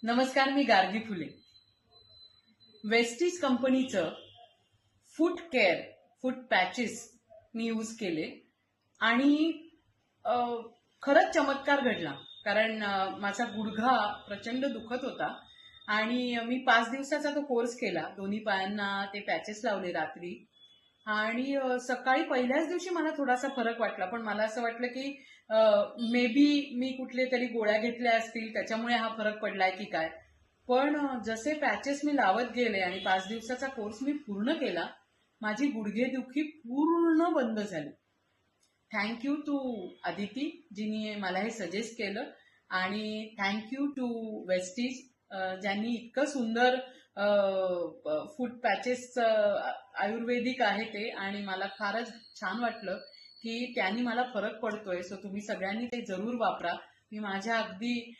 नमस्कार, मी गार्गी फुले. वेस्टीज कंपनीचं फूट केअर फूट पॅचेस मी यूज केले आणि अ, खरंच चमत्कार घडला. कारण माझा गुडघा प्रचंड दुखत होता आणि मी 5 दिवसाचा तो कोर्स केला. दोन्ही पायांना ते पॅचेस लावले रात्री आणि सकाळी पहिल्याच दिवशी मला थोडासा फरक वाटला. पण मला असं वाटलं की मे बी मी कुठले तरी गोळ्या घेतल्या असतील त्याच्यामुळे हा फरक पडलाय की काय. पण जसे पॅचेस मी लावत गेले आणि 5 दिवसाचा कोर्स मी पूर्ण केला, माझी गुडघेदुखी पूर्ण बंद झाली. थँक्यू टू अदिती, जिने मला हे सजेस्ट केलं, आणि थँक्यू टू वेस्टीज, ज्यांनी इतकं सुंदर फूट पॅचेस, आयुर्वेदिक आहे ते, आणि मला फारच छान वाटलं की त्यांनी मला फरक पडतोय. सो तुम्ही सगळ्यांनी ते जरूर वापरा. मी माझ्या अगदी